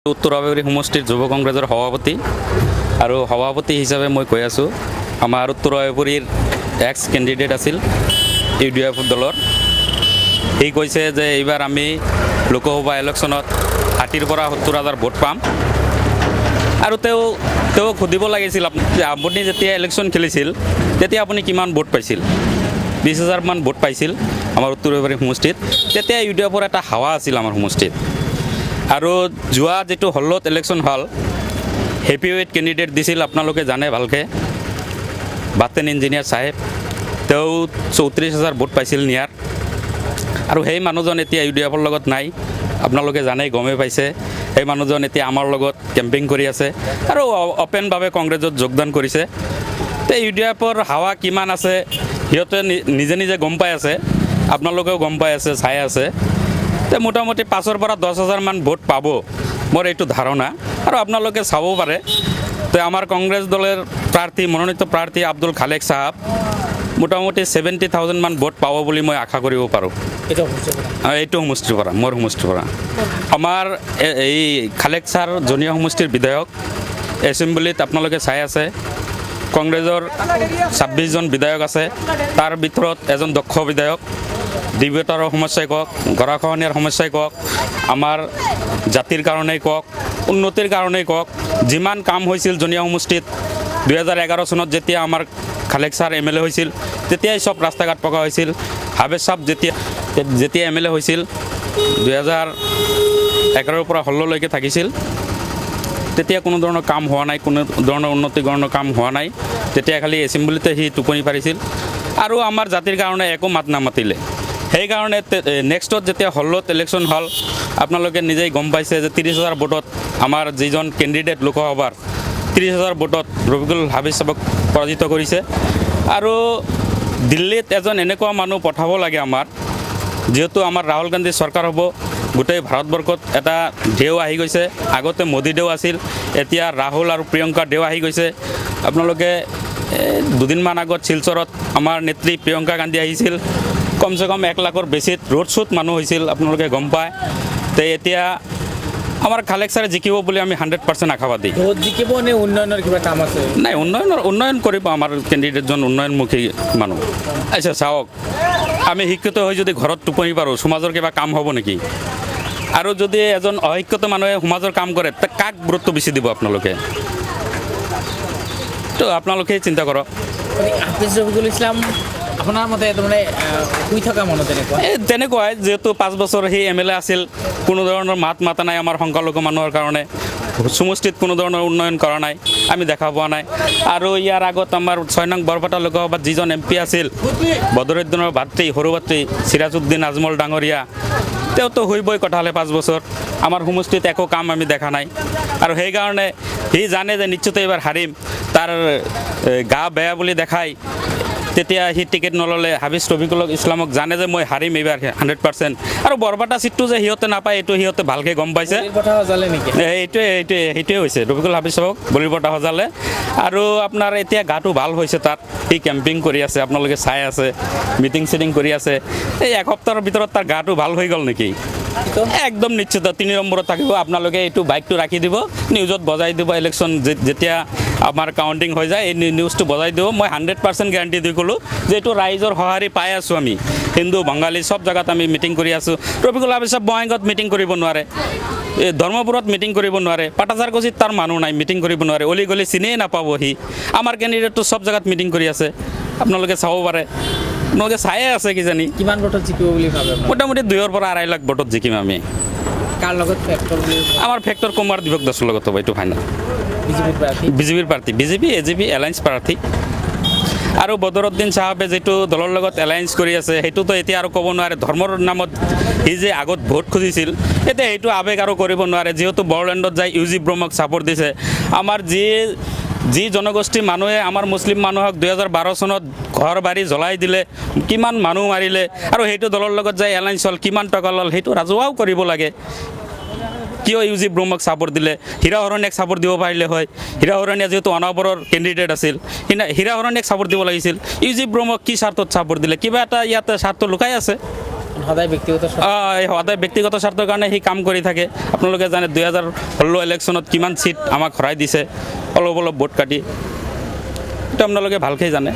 উত্তৰ আবেগুৰি সমষ্টিৰ যুৱ কংগ্ৰেছৰ সভাপতি আৰু সভাপতি হিচাপে মই কৈ আছোঁ আমাৰ উত্তৰ আবেগুৰিৰ এক্স কেণ্ডিডেট আছিল UDF দলৰ সি কৈছে যে এইবাৰ আমি লোকসভা ইলেকশ্যনত 60ৰ পৰা 70,000 ভোট পাম আৰু তেওঁ সুধিব লাগিছিল আপুনি যেতিয়া ইলেকশ্যন খেলিছিল তেতিয়া আপুনি কিমান ভোট পাইছিল 20,000 মান ভোট পাইছিল আমাৰ উত্তৰ আবেগুৰি সমষ্টিত তেতিয়া UDFৰ এটা হাৱা আছিল আমাৰ সমষ্টিত আৰু যোৱা যেটো হলত ইলেকশ্যন হল হেভিৱেট কেণ্ডিডেট দিছিল আপোনালোকে জানে ভালকে বাটেন ইঞ্জিনিয়াৰ সাহেব তেওঁ 34,000 ভোট পাইছিল নিয়াৰ আৰু সেই মানুহজন এতিয়া UDFৰ লগত নাই আপোনালোকে জানে গমে পাইছে এই মানুহজন এতিয়া আমাৰ লগত কেম্পিং কৰি আছে আৰু ওপেনভাৱে কংগ্ৰেছত যোগদান কৰিছে তে UDFৰ হাৱা কিমান আছে সিহঁতে নিজে নিজে গম পাই আছে আপোনালোকেও গম পাই আছে চাই আছে তে মোটামুটি 5,000 পৰা 10,000 মান ভোট পাব মোৰ এইটো ধাৰণা আৰু আপোনালোকে চাব পাৰে তে আমাৰ কংগ্ৰেছ দলৰ প্ৰাৰ্থী মনোনীত প্ৰাৰ্থী আব্দুল খালেক সাহেব মোটামুটি 70,000 মান ভোট পাব বুলি মই আশা কৰিব পাৰোঁ এইটো সমষ্টিৰ পৰা মোৰ সমষ্টিৰ পৰা আমাৰ এই খালেক ছাৰ জনীয়া সমষ্টিৰ বিধায়ক এছেম্বলিত আপোনালোকে চাই আছে কংগ্ৰেছৰ 26 জন বিধায়ক আছে তাৰ ভিতৰত এজন দক্ষ বিধায়ক দিব্যতাৰ সমস্যাই কওক গৰাখহনীয়াৰ সমস্যাই কওক আমাৰ জাতিৰ কাৰণেই কওক উন্নতিৰ কাৰণেই কওক যিমান কাম হৈছিল জনীয়া সমষ্টিত 2011 চনত যেতিয়া আমাৰ খালেক ছাৰ MLA হৈছিল তেতিয়াই সব ৰাস্তা ঘাট পকা হৈছিল হাবেজ সাহেব যেতিয়া MLA হৈছিল 2011 পৰা 16 লৈকে থাকিছিল তেতিয়া কোনো ধৰণৰ কাম হোৱা নাই কোনো ধৰণৰ উন্নতিকৰণৰ কাম হোৱা নাই তেতিয়া খালি এছেম্বলিতে সি টোপনি পাৰিছিল আৰু আমাৰ জাতিৰ কাৰণে একো মাত নামাতিলে সেইকাৰণে নেক্সটত যেতিয়া হলত ইলেকশ্যন হল আপোনালোকে নিজেই গম পাইছে যে 30,000 ভোটত আমাৰ যিজন কেণ্ডিডেট লোকসভাৰ 30,000 ভোটত ৰফিকুল হাবিজ সাহেবক পৰাজিত কৰিছে আৰু দিল্লীত এজন এনেকুৱা মানুহ পঠাব লাগে আমাৰ যেহেতু আমাৰ ৰাহুল গান্ধী চৰকাৰ হ'ব গোটেই ভাৰতবৰ্ষত এটা ঢেউ আহি গৈছে আগতে মোদী ঢেউ আছিল এতিয়া ৰাহুল আৰু প্ৰিয়ংকা ঢেউ আহি গৈছে আপোনালোকে দুদিনমান আগত শিলচৰত আমাৰ নেত্ৰী প্ৰিয়ংকা গান্ধী আহিছিল কমচে কম 1 লাখৰ বেছিত ৰোড শ্ব'ত মানুহ হৈছিল আপোনালোকে গম পায় তে এতিয়া আমাৰ খালেক ছাৰে জিকিব বুলি আমি 100% আশাবাদী জিকিব নে উন্নয়নৰ কিবা কাম আছে নাই উন্নয়ন কৰিব আমাৰ কেণ্ডিডেটজন উন্নয়নমুখী মানুহ আচ্ছা চাওক আমি শিক্ষিত হৈ যদি ঘৰত টোপনি পাৰোঁ সমাজৰ কিবা কাম হ'ব নেকি আৰু যদি এজন অশিক্ষিত মানুহে সমাজৰ কাম কৰে তে কাক গুৰুত্ব বেছি দিব আপোনালোকে তো আপোনালোকেই চিন্তা কৰক হাফিজ ৰফিকুল ইছলাম আপোনাৰ মতে মানে শুই থকা মানুহ তেনেকুৱাই যেহেতু 5 বছৰ সি MLA আছিল কোনো ধৰণৰ মাত মাতা নাই আমাৰ সংখ্যালঘু মানুহৰ কাৰণে সমষ্টিত কোনো ধৰণৰ উন্নয়ন কৰা নাই আমি দেখা পোৱা নাই আৰু ইয়াৰ আগত আমাৰ 6 নং বৰপেটা লোকসভাত যিজন MP আছিল বদৰুদ্দিনৰ ভাতৃ সৰু ভাতৃ সিৰাজউদ্দিন আজমল ডাঙৰীয়া তেওঁতো হৈবই কথালে 5 বছৰ আমাৰ সমষ্টিত একো কাম আমি দেখা নাই আৰু সেইকাৰণে সি জানে যে নিশ্চিত এইবাৰ হাৰিম তাৰ গা বেয়া বুলি দেখাই তেতিয়া সি টিকেট নল'লে হাফিজ ৰফিকুল ইছলামক জানে যে মই হাৰিম এইবাৰ 100% আৰু বৰপেটা চিটটো যে সিহঁতে নাপায় এইটো সিহঁতে ভালকৈ গম পাইছে সেইটোৱে হৈছে ৰফিকুল হাফিজ সাহেবক বলিৰ বঁটা সজালে আৰু আপোনাৰ এতিয়া গাটো ভাল হৈছে তাত সি কেম্পিং কৰি আছে আপোনালোকে চাই আছে মিটিং চিটিং কৰি আছে এই এসপ্তাহৰ ভিতৰত তাৰ গাটো ভাল হৈ গ'ল নেকি একদম নিশ্চিত 3 নম্বৰত থাকিব আপোনালোকে এইটো বাইকটো ৰাখি দিব নিউজত বজাই দিব ইলেকশ্যন যেতিয়া আমাৰ কাউণ্টিং হৈ যায় এই নিউজটো বজাই দিব মই 100% গেৰাণ্টি দি ক'লোঁ যে এইটো ৰাইজৰ সঁহাৰি পাই আছোঁ আমি হিন্দু বাঙালী সব জেগাত আমি মিটিং কৰি আছোঁ ৰফিকুল হাফিজ সাহেব বঙাইগাঁৱত মিটিং কৰিব নোৱাৰে ধৰ্মপুৰত মিটিং কৰিব নোৱাৰে পাটাচাৰকুছিত তাৰ মানুহ নাই মিটিং কৰিব নোৱাৰে অলি গলি চিনিয়ে নাপাব সি আমাৰ কেণ্ডিডেটটো সব জেগাত মিটিং কৰি আছে আপোনালোকে চাব পাৰে আপোনালোকে চায়ে আছে কিজানি কিমান ভোটত জিকিব বুলি ভাবে মোটামুটি 2 পৰা 2.5 লাখ ভোটত জিকিম আমি কাৰ লগত আমাৰ ফেক্টৰ কুমাৰ দিবক দাসৰ লগত হ'ব এইটো ফাইনেল বিজেপিৰ প্ৰাৰ্থী বিজেপি AJP এলায়েন্স প্ৰাৰ্থী আৰু বদৰুদ্দিন চাহাবে যেটো দলৰ লগত এলায়েন্স কৰি আছে সেইটোতো এতিয়া আৰু ক'ব নোৱাৰে ধৰ্মৰ নামত সি যে আগত ভোট খুজিছিল এতিয়া সেইটো আৱেগ আৰু কৰিব নোৱাৰে যেহেতু বড়োলেণ্ডত যাই UG ব্ৰহ্মক ছাপোৰ্ট দিছে আমাৰ যি জনগোষ্ঠী মানুহে আমাৰ মুছলিম মানুহক 2012 চনত ঘৰ বাৰী জ্বলাই দিলে কিমান মানুহ মাৰিলে আৰু সেইটো দলৰ লগত যাই এলায়েন্স হ'ল কিমান টকা ল'ল সেইটো ৰাজহুৱাও কৰিব লাগে কিয় UG ব্ৰহ্মক ছাপোৰ্ট দিলে হীৰা হৰণীয়াক ছাপোৰ্ট দিব পাৰিলে হয় হীৰা হৰণীয়া যেহেতু অনাবৰৰ কেণ্ডিডেট আছিল হীৰা হৰণীয়াক ছাপোৰ্ট দিব লাগিছিল UG ব্ৰহ্মক কি স্বাৰ্থত ছাপোৰ্ট দিলে কিবা এটা ইয়াতে স্বাৰ্থ লুকাই আছে সদায় ব্যক্তিগত এই সদায় ব্যক্তিগত স্বাৰ্থৰ কাৰণে সি কাম কৰি থাকে আপোনালোকে জানে 2016 ইলেকশ্যনত কিমান ছিট আমাক হৰাই দিছে অলপ অলপ ভোট কাটি এইটো আপোনালোকে ভালকৈ জানে